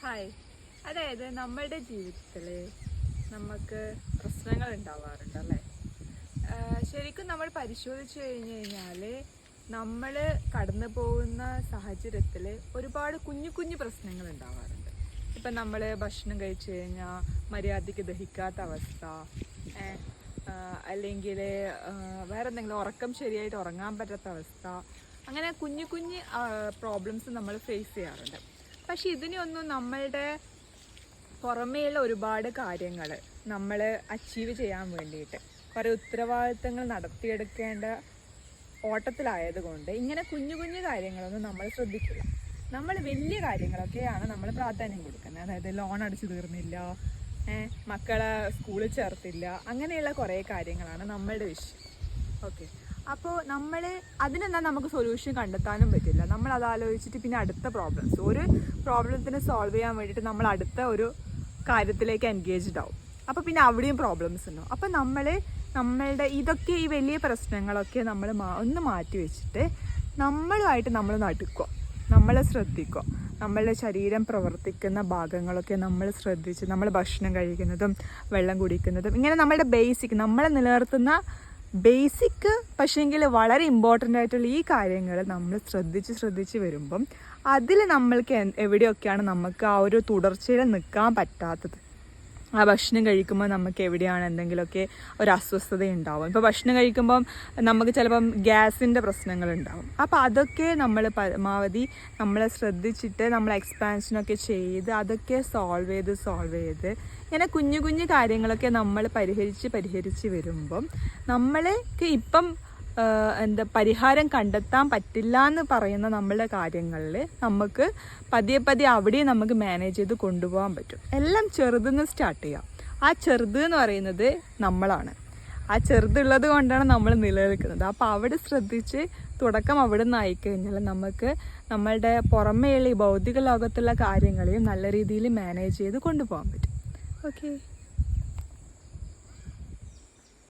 Hi. അതായത് നമ്മളുടെ ജീവിതത്തിൽ നമുക്ക് പ്രശ്നങ്ങൾ ഉണ്ടാവാറുണ്ട് അല്ലേ? ശരിക്കും നമ്മൾ പരിശോധിച്ച് കഴിഞ്ഞ് കഴിഞ്ഞാൽ നമ്മൾ കടന്നു പോകുന്ന സാഹചര്യത്തിൽ ഒരുപാട് കുഞ്ഞു കുഞ്ഞു പ്രശ്നങ്ങൾ ഉണ്ടാവാറുണ്ട്. ഇപ്പം നമ്മൾ ഭക്ഷണം കഴിച്ചു കഴിഞ്ഞാൽ മര്യാദയ്ക്ക് ദഹിക്കാത്ത അവസ്ഥ, അല്ലെങ്കിൽ വേറെ എന്തെങ്കിലും ഉറക്കം ശരിയായിട്ട് ഉറങ്ങാൻ പറ്റാത്ത അവസ്ഥ, അങ്ങനെ കുഞ്ഞു കുഞ്ഞു പ്രോബ്ലംസ് നമ്മൾ ഫേസ് ചെയ്യാറുണ്ട്. പക്ഷെ ഇതിനെയൊന്നും നമ്മളുടെ പുറമേയുള്ള ഒരുപാട് കാര്യങ്ങൾ നമ്മൾ അച്ചീവ് ചെയ്യാൻ വേണ്ടിയിട്ട് കുറേ ഉത്തരവാദിത്തങ്ങൾ നടത്തിയെടുക്കേണ്ട ഓട്ടത്തിലായതുകൊണ്ട് ഇങ്ങനെ കുഞ്ഞു കുഞ്ഞു കാര്യങ്ങളൊന്നും നമ്മൾ ശ്രദ്ധിക്കില്ല. നമ്മൾ വലിയ കാര്യങ്ങളൊക്കെയാണ് നമ്മൾ പ്രാധാന്യം കൊടുക്കുന്നത്. അതായത് ലോൺ അടിച്ചു തീർന്നില്ല, മക്കളെ സ്കൂളിൽ ചേർത്തില്ല, അങ്ങനെയുള്ള കുറേ കാര്യങ്ങളാണ് നമ്മളുടെ വിഷയം. ഓക്കെ, അപ്പോൾ നമ്മൾ അതിനെന്താ നമുക്ക് സൊല്യൂഷൻ കണ്ടെത്താനും പറ്റില്ല. നമ്മൾ അത് ആലോചിച്ചിട്ട് പിന്നെ അടുത്ത പ്രോബ്ലംസ്, ഒരു പ്രോബ്ലത്തിന് സോൾവ് ചെയ്യാൻ വേണ്ടിയിട്ട് നമ്മൾ അടുത്ത ഒരു കാര്യത്തിലേക്ക് എൻഗേജ്ഡ് ആവും. അപ്പോൾ പിന്നെ അവിടെയും പ്രോബ്ലംസ് ഉണ്ടാവും. അപ്പോൾ നമ്മളുടെ ഇതൊക്കെ ഈ വലിയ പ്രശ്നങ്ങളൊക്കെ നമ്മൾ ഒന്ന് മാറ്റി വെച്ചിട്ട് നമ്മളുമായിട്ട് നമ്മൾ നടുക്കുക, നമ്മളെ ശ്രദ്ധിക്കുക. നമ്മളുടെ ശരീരം പ്രവർത്തിക്കുന്ന ഭാഗങ്ങളൊക്കെ നമ്മൾ ശ്രദ്ധിച്ച് നമ്മൾ ഭക്ഷണം കഴിക്കുന്നതും വെള്ളം കുടിക്കുന്നതും ഇങ്ങനെ നമ്മളുടെ ബേസിക്, നമ്മളെ നിലനിർത്തുന്ന ബേസിക് പക്ഷേങ്കിൽ വളരെ ഇമ്പോർട്ടൻ്റ് ആയിട്ടുള്ള ഈ കാര്യങ്ങൾ നമ്മൾ ശ്രദ്ധിച്ച് വരുമ്പം അതിൽ നമ്മൾക്ക് എവിടെയൊക്കെയാണ് നമുക്ക് ആ ഒരു തുടർച്ചയിൽ നിൽക്കാൻ പറ്റാത്തത്, ആ ഭക്ഷണം കഴിക്കുമ്പോൾ നമുക്ക് എവിടെയാണ് എന്തെങ്കിലുമൊക്കെ ഒരു അസ്വസ്ഥത ഉണ്ടാവും. ഇപ്പോൾ ഭക്ഷണം കഴിക്കുമ്പം നമുക്ക് ചിലപ്പം ഗ്യാസിൻ്റെ പ്രശ്നങ്ങളുണ്ടാവും. അപ്പോൾ അതൊക്കെ നമ്മൾ പരമാവധി നമ്മളെ ശ്രദ്ധിച്ചിട്ട് നമ്മൾ എക്സ്പാൻഷനൊക്കെ ചെയ്ത് അതൊക്കെ സോൾവ് ചെയ്ത് ഇങ്ങനെ കുഞ്ഞു കുഞ്ഞു കാര്യങ്ങളൊക്കെ നമ്മൾ പരിഹരിച്ച് വരുമ്പം നമ്മൾക്ക് ഇപ്പം പരിഹാരം കണ്ടെത്താൻ പറ്റില്ല എന്ന് പറയുന്ന നമ്മളുടെ കാര്യങ്ങളിൽ നമുക്ക് പതിയെ അവിടെയും നമുക്ക് മാനേജ് ചെയ്ത് കൊണ്ടുപോകാൻ പറ്റും. എല്ലാം ചെറുതെന്ന് സ്റ്റാർട്ട് ചെയ്യാം. ആ ചെറുത് എന്ന് പറയുന്നത് നമ്മളാണ്. ആ ചെറുതുള്ളത് കൊണ്ടാണ് നമ്മൾ നിലനിൽക്കുന്നത്. അപ്പോൾ അവിടെ ശ്രദ്ധിച്ച് തുടക്കം അവിടെ നിന്ന് ആയിക്കഴിഞ്ഞാൽ നമുക്ക് നമ്മളുടെ പുറമേയുള്ള ഈ ഭൗതിക ലോകത്തുള്ള കാര്യങ്ങളെയും നല്ല രീതിയിൽ മാനേജ് ചെയ്ത് കൊണ്ടുപോകാൻ പറ്റും. ഓക്കെ.